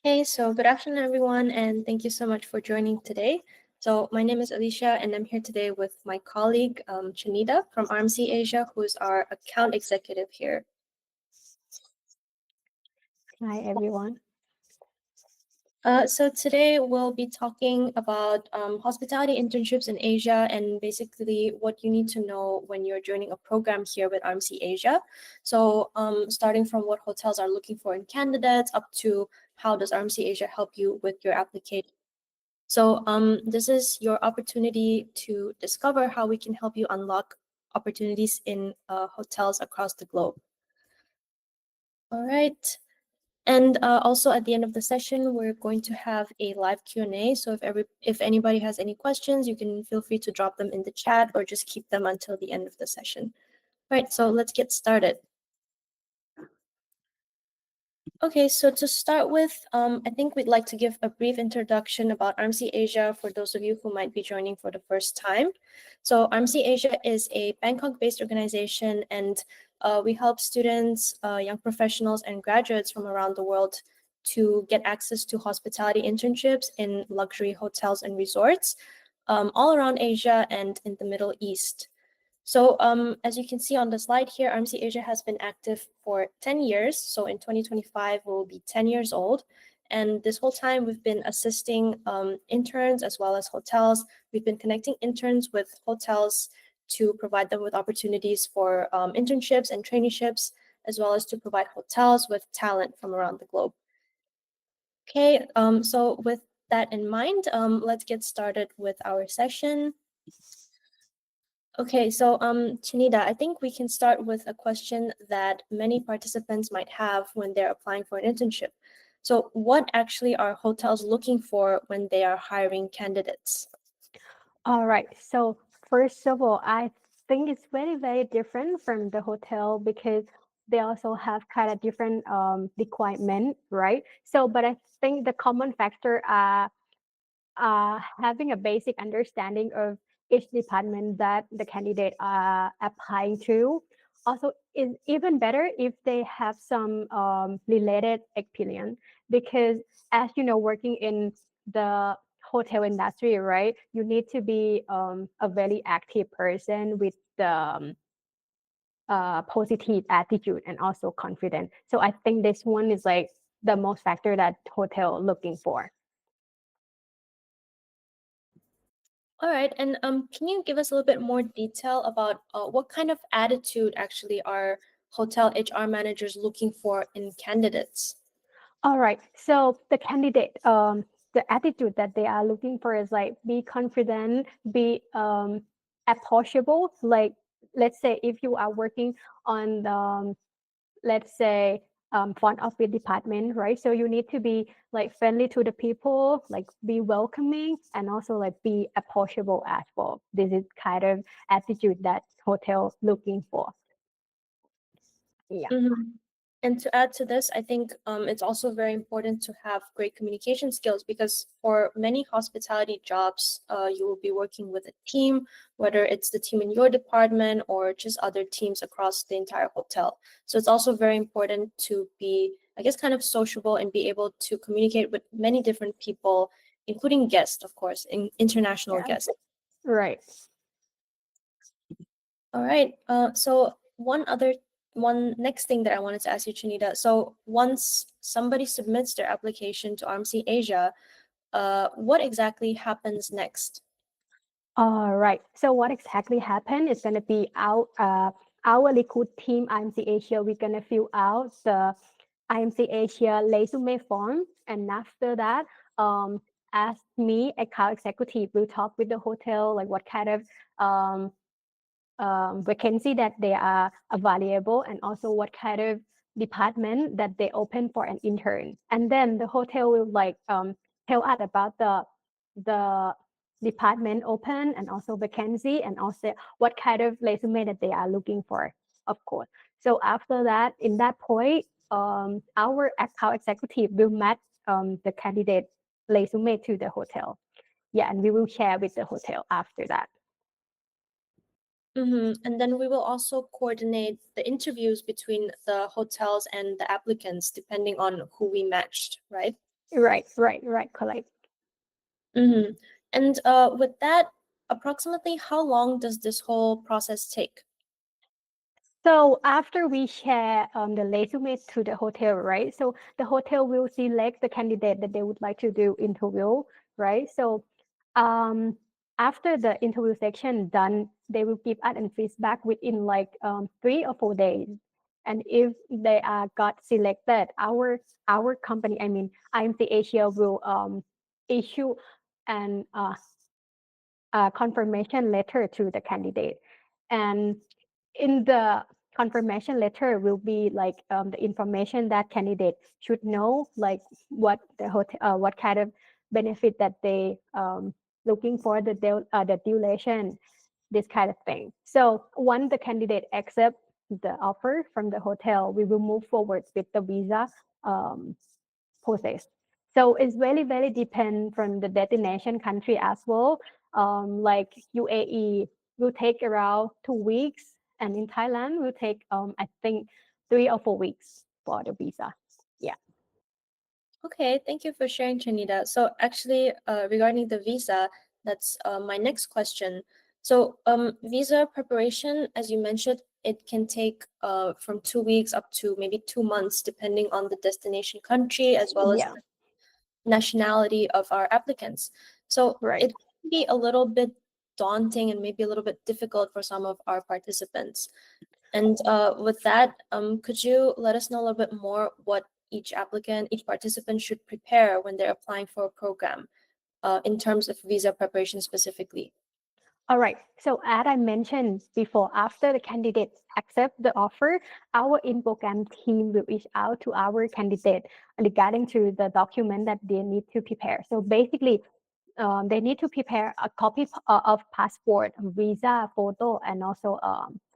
Hey, so good afternoon, everyone, and thank you so much for joining today. So, my name is Alicia, and I'm here today with my colleague, Chanida from RMC Asia, who is our account executive here. Hi, everyone. So, today we'll be talking about hospitality internships in Asia and basically what you need to know when you're joining a program here with RMC Asia. So, starting from what hotels are looking for in candidates up to how does RMC Asia help you with your application. So this is your opportunity to discover how we can help you unlock opportunities in hotels across the globe. All right. And also at the end of the session, we're going to have a live Q&A. So if anybody has any questions, you can feel free to drop them in the chat or just keep them until the end of the session. All right, so let's get started. Okay, so to start with, I think we'd like to give a brief introduction about RMC Asia for those of you who might be joining for the first time. So RMC Asia is a Bangkok-based organization, and we help students, young professionals, and graduates from around the world to get access to hospitality internships in luxury hotels and resorts all around Asia and in the Middle East. So as you can see on the slide here, RMC Asia has been active for 10 years. So in 2025, we'll be 10 years old. And this whole time, we've been assisting interns as well as hotels. We've been connecting interns with hotels to provide them with opportunities for internships and traineeships, as well as to provide hotels with talent from around the globe. Okay, so with that in mind, let's get started with our session. Okay, so Chinida, I think we can start with a question that many participants might have when they're applying for an internship. So what actually are hotels looking for when they are hiring candidates? All right. So first of all, I think it's very, very different from the hotel because they also have kind of different requirement, right? So, but I think the common factor are having a basic understanding of each department that the candidate are applying to. Also, is even better if they have some related experience because, as you know, working in the hotel industry, right? You need to be a very active person with the positive attitude and also confident. So I think this one is like the most factor that hotel looking for. All right, and can you give us a little bit more detail about what kind of attitude actually are hotel HR managers looking for in candidates? All right. So the candidate, the attitude that they are looking for is like be confident, be approachable. Like let's say if you are working on the let's say front office department, right? So you need to be like friendly to the people, like be welcoming, and also like be approachable as well. This is kind of attitude that hotel looking for. Yeah. Mhm. And to add to this, I think it's also very important to have great communication skills because for many hospitality jobs, you will be working with a team, whether it's the team in your department or just other teams across the entire hotel. So it's also very important to be, I guess, kind of sociable and be able to communicate with many different people, including guests, of course, international Yeah. guests. Right. All right. So one next thing that I wanted to ask you, Chinita. So once somebody submits their application to RMC Asia, what exactly happens next? All right. So what exactly happened is going to be our recruit team IMC Asia. We're going to fill out the IMC Asia resume form, and after that, as me, account executive, will talk with the hotel like what kind of um, vacancy that they are available, and also what kind of department that they open for an intern. And then the hotel will like tell us about the department open and also vacancy and also what kind of resume that they are looking for, of course. So after that, in that point, our account executive will match the candidate resume to the hotel. Yeah, and we will share with the hotel after that. And then we will also coordinate the interviews between the hotels and the applicants, depending on who we matched, right? Right, correct. Mm-hmm. And with that, approximately how long does this whole process take? So after we share the resume to the hotel, right? So the hotel will select the candidate that they would like to do interview, right? So um, after the interview section done, they will give us an feedback within like 3 or 4 days. And if they are got selected, our company, I mean IMC Asia, will issue an confirmation letter to the candidate, and in the confirmation letter will be like the information that candidate should know, like what the hotel, what kind of benefit that they looking for, the duration, this kind of thing. So once the candidate accept the offer from the hotel, we will move forward with the visa um, process. So it's very depend from the destination country as well. Like UAE will take around 2 weeks, and in Thailand will take I think 3 or 4 weeks for the visa. Yeah. Okay, thank you for sharing, Trinidad. So actually, regarding the visa, that's my next question. So visa preparation, as you mentioned, it can take from 2 weeks up to maybe 2 months, depending on the destination country as well as Yeah. nationality of our applicants. So Right. it can be a little bit daunting and maybe a little bit difficult for some of our participants. And with that, could you let us know a little bit more what each applicant, each participant should prepare when they're applying for a program in terms of visa preparation specifically? All right. So as I mentioned before, after the candidate accept the offer, our in-program team will reach out to our candidate regarding to the document that they need to prepare. So basically, they need to prepare a copy of passport, visa, photo, and also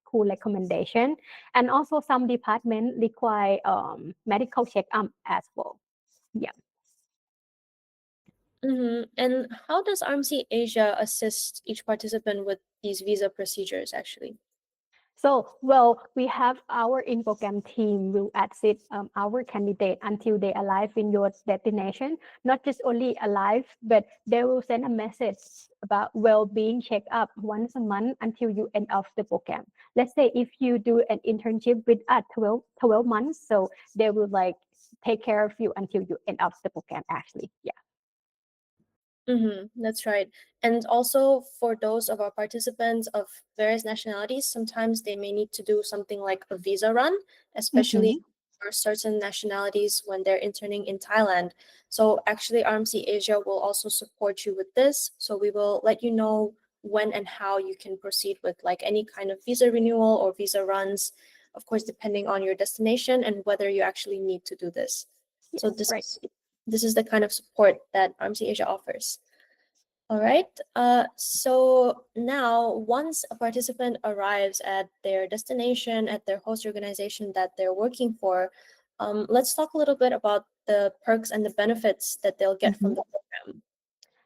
school recommendation. And also some department require medical checkup as well. Yeah. Mm-hmm. And how does RMC Asia assist each participant with these visa procedures actually? So, well, we have our in-program team will assist our candidate until they arrive in your destination. Not just only arrive, but they will send a message about well-being checkup once a month until you end of the program. Let's say if you do an internship with us 12 months, so they will like take care of you until you end of the program actually. Yeah. Mm-hmm, that's right. And also for those of our participants of various nationalities, sometimes they may need to do something like a visa run, especially Mm-hmm. for certain nationalities when they're interning in Thailand. So actually, RMC Asia will also support you with this. So we will let you know when and how you can proceed with like any kind of visa renewal or visa runs, of course, depending on your destination and whether you actually need to do this. So Yes, right. this is the kind of support that RMC Asia offers. All right. So now, once a participant arrives at their destination, at their host organization that they're working for, let's talk a little bit about the perks and the benefits that they'll get from Mm-hmm. the program.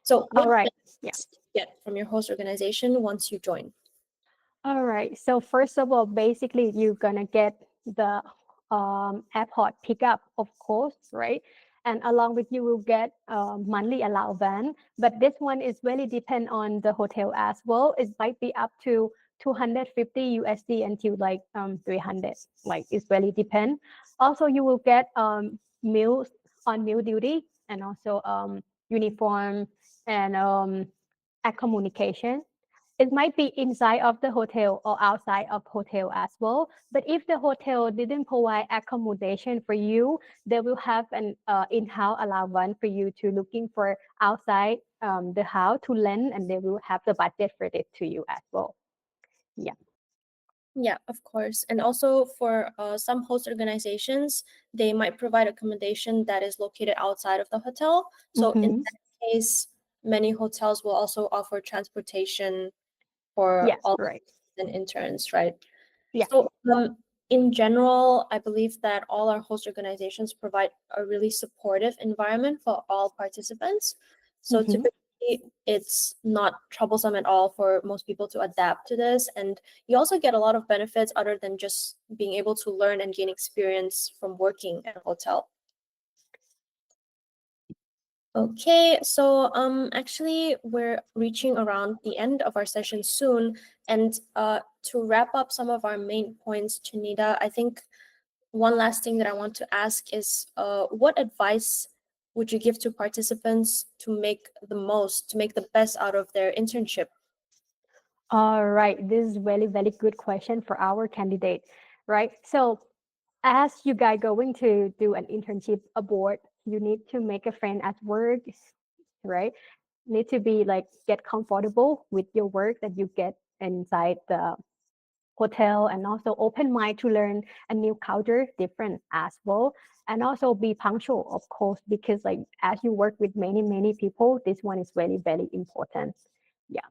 So, All what right. Yeah. benefits do you get from your host organization once you join? All right. So first of all, basically you're gonna get the airport pickup, of course, right? And along with you will get monthly allowance. But this one is really depend on the hotel as well. It might be up to 250 USD until like 300. Like it's really depend. Also, you will get meals on meal duty, and also uniform and accommodation. It might be inside of the hotel or outside of hotel as well. But if the hotel didn't provide accommodation for you, they will have an in-house allowance for you to looking for outside the house to rent, and they will have the budget for it to you as well. Yeah. Yeah, of course. And also for some host organizations, they might provide accommodation that is located outside of the hotel. So in Mm-hmm. that case, many hotels will also offer transportation for Yes. all Right. and interns, right? Yeah. So, in general, I believe that all our host organizations provide a really supportive environment for all participants. So Mm-hmm. typically, it's not troublesome at all for most people to adapt to this. And you also get a lot of benefits other than just being able to learn and gain experience from working at a hotel. Okay, so actually we're reaching around the end of our session soon, and to wrap up some of our main points, Chinita, I think one last thing that I want to ask is what advice would you give to participants to make the best out of their internship? All right, this is really, very good question for our candidate, right? So as you guys going to do an internship abroad, you need to make a friend at work, right? Need to be like get comfortable with your work that you get inside the hotel, and also open mind to learn a new culture different as well, and also be punctual, of course, because like as you work with many people, this one is very, very important. Yeah.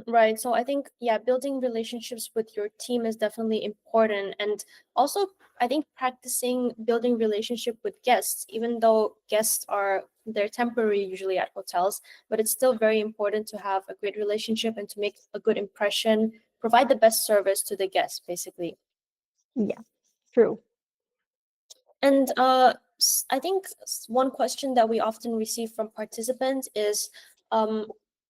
Right. So I think, yeah, building relationships with your team is definitely important. And also, I think practicing building relationship with guests, even though guests they're temporary usually at hotels, but it's still very important to have a great relationship and to make a good impression, provide the best service to the guests, basically. Yeah, true. And I think one question that we often receive from participants is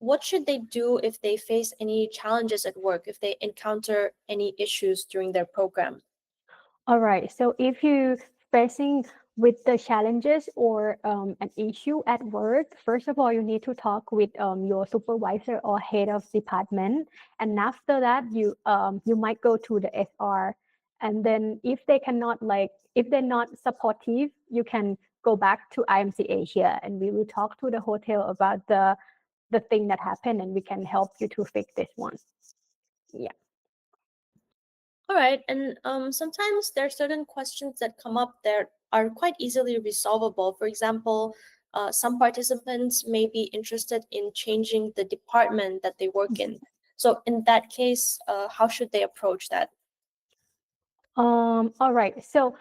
what should they do if they face any challenges at work, if they encounter any issues during their program? All right. So if you facing with the challenges or an issue at work, first of all, you need to talk with your supervisor or head of department, and after that, you might go to the HR, and then if they cannot like if they're not supportive, you can go back to IMC Asia, and we will talk to the hotel about the thing that happened, and we can help you to fix this one. Yeah. All right. And sometimes there are certain questions that come up that are quite easily resolvable. For example, some participants may be interested in changing the department that they work in. So in that case, how should they approach that? All right. So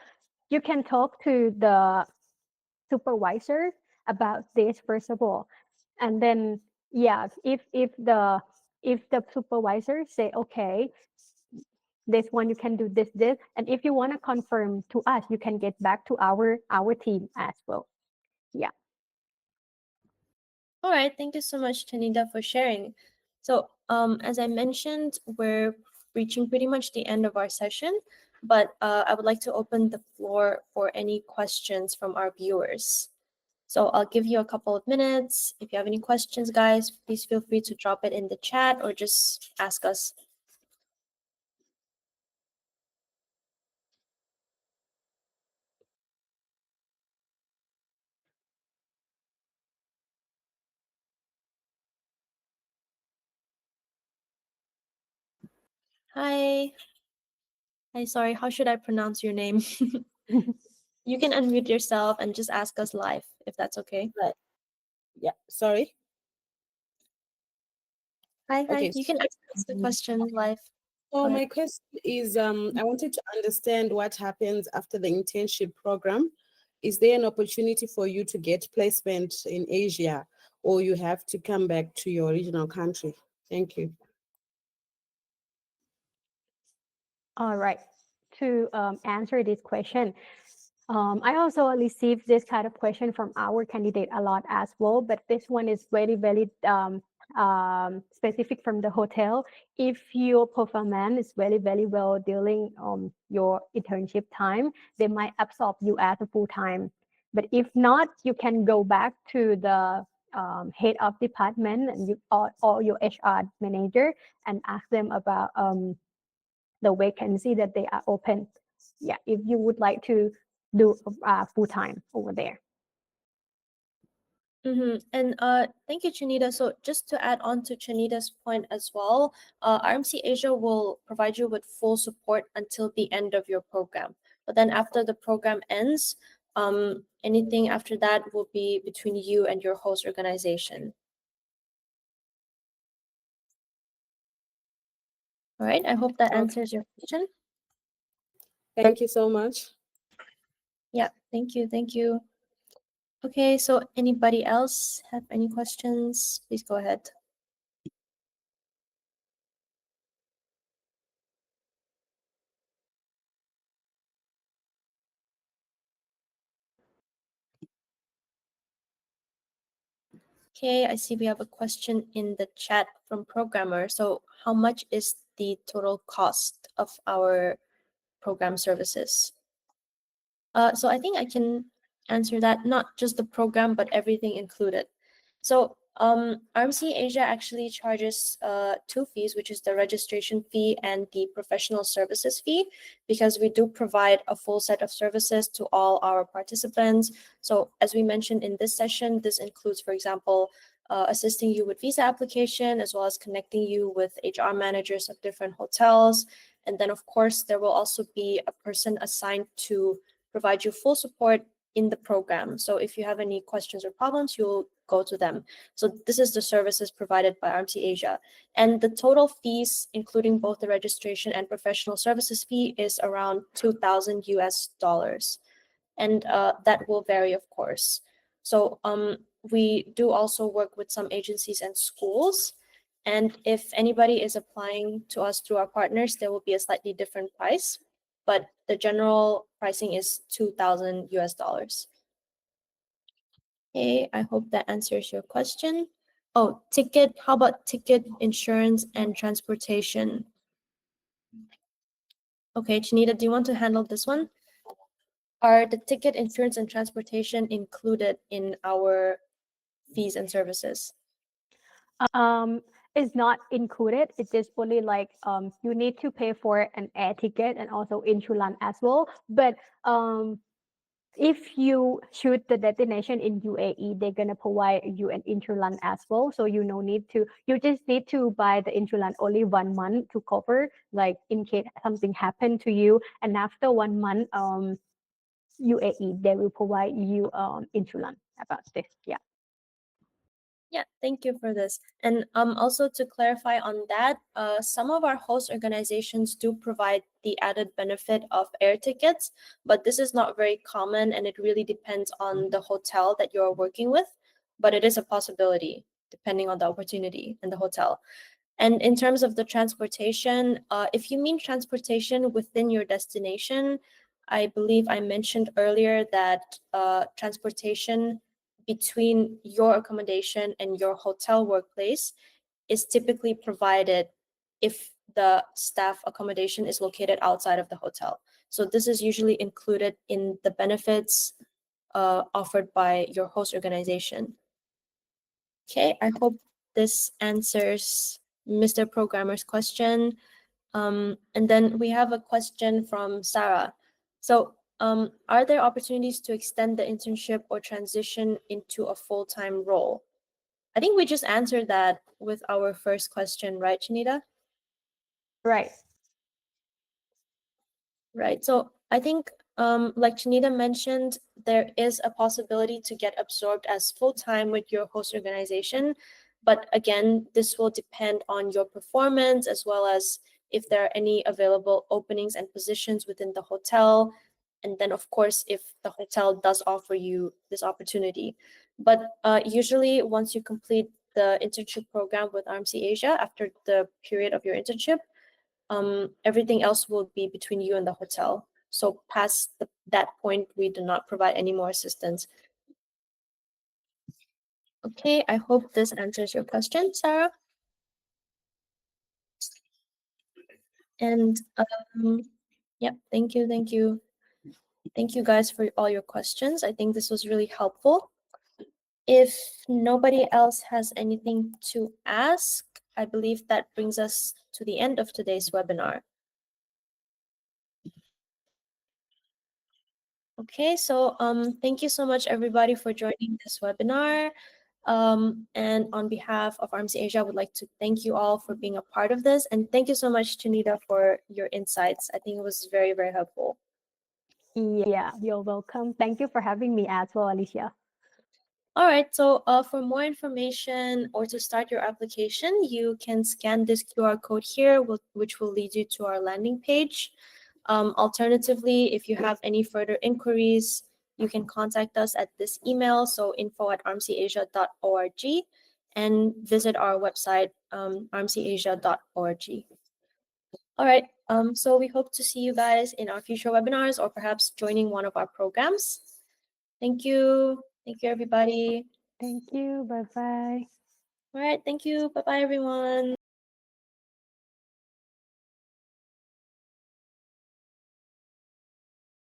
you can talk to the supervisor about this first of all, and then yeah, if the supervisor say okay, this one you can do this, and if you want to confirm to us, you can get back to our team as well. Yeah. All right, thank you so much, Tanida, for sharing. So, as I mentioned, we're reaching pretty much the end of our session, but I would like to open the floor for any questions from our viewers. So I'll give you a couple of minutes. If you have any questions, guys, please feel free to drop it in the chat or just ask us. Hi. Hi, sorry, how should I pronounce your name? You can unmute yourself and just ask us live, if that's okay. Right. Yeah. Sorry. Hi, Okay. you can ask us the question live. So Go my ahead. question is, I wanted to understand what happens after the internship program. Is there an opportunity for you to get placement in Asia, or you have to come back to your original country? Thank you. All right. To answer this question, I also received this kind of question from our candidate a lot as well, but this one is very, very specific from the hotel. If your performance is very, very well during your internship time, they might absorb you as a full time. But if not, you can go back to the head of department and or your HR manager and ask them about the vacancy that they are open. Yeah, if you would like to do full time over there. And thank you, Chanita. So just to add on to Chanita's point as well, RMC Asia will provide you with full support until the end of your program. But then after the program ends, anything after that will be between you and your host organization. All right, I hope that Okay. answers your question. Thank you so much. Yeah, thank you, thank you. Okay, so anybody else have any questions? Please go ahead. Okay, I see we have a question in the chat from programmer. So how much is the total cost of our program services? So I think I can answer that, not just the program, but everything included. So RMC Asia actually charges two fees, which is the registration fee and the professional services fee, because we do provide a full set of services to all our participants. So as we mentioned in this session, this includes, for example, assisting you with visa application, as well as connecting you with HR managers of different hotels. And then, of course, there will also be a person assigned to provide you full support in the program. So if you have any questions or problems, you'll go to them. So this is the services provided by RMC Asia. And the total fees, including both the registration and professional services fee, is around 2,000 US dollars. And that will vary, of course. So we do also work with some agencies and schools. And if anybody is applying to us through our partners, there will be a slightly different price, but the general pricing is 2,000 US dollars. Okay, I hope that answers your question. Oh, ticket, how about ticket, insurance, and transportation? Okay, Chinita, do you want to handle this one? Are the ticket, insurance, and transportation included in our fees and services? It's not included. It's just only like you need to pay for an air ticket and also insurance as well. But if you choose the destination in UAE, they're gonna provide you an insurance as well. So you no need to. You just need to buy the insurance only 1 month to cover, like in case something happened to you. And after 1 month, UAE they will provide you insurance about this. Yeah. Yeah, thank you for this. And also to clarify on that, some of our host organizations do provide the added benefit of air tickets, but this is not very common and it really depends on the hotel that you're working with, but it is a possibility depending on the opportunity and the hotel. And in terms of the transportation, if you mean transportation within your destination, I believe I mentioned earlier that transportation between your accommodation and your hotel workplace is typically provided if the staff accommodation is located outside of the hotel. So this is usually included in the benefits offered by your host organization. Okay, I hope this answers Mr. Programmer's question. And then we have a question from Sarah. So are there opportunities to extend the internship or transition into a full-time role? I think we just answered that with our first question, right, Chinita? Right. Right. So I think, like Chinita mentioned, there is a possibility to get absorbed as full-time with your host organization. But again, this will depend on your performance as well as if there are any available openings and positions within the hotel. And then, of course, if the hotel does offer you this opportunity. But usually, once you complete the internship program with RMC Asia, after the period of your internship, everything else will be between you and the hotel. So past that point, we do not provide any more assistance. Okay, I hope this answers your question, Sarah. And yep, thank you. Thank you guys for all your questions. I think this was really helpful. If nobody else has anything to ask, I believe that brings us to the end of today's webinar. Okay, so thank you so much everybody for joining this webinar. And on behalf of RMC Asia, I would like to thank you all for being a part of this. And thank you so much, Chinita, for your insights. I think it was very, very helpful. Yeah, you're welcome. Thank you for having me as well, Alicia. All right, so for more information or to start your application, you can scan this QR code here, which will lead you to our landing page. Alternatively, if you have any further inquiries, you can contact us at this email, so info@rmcasia.org, and visit our website, rmcasia.org. All right, so we hope to see you guys in our future webinars or perhaps joining one of our programs. Thank you. Thank you, everybody. Thank you. Bye bye. All right, thank you. Bye bye, everyone.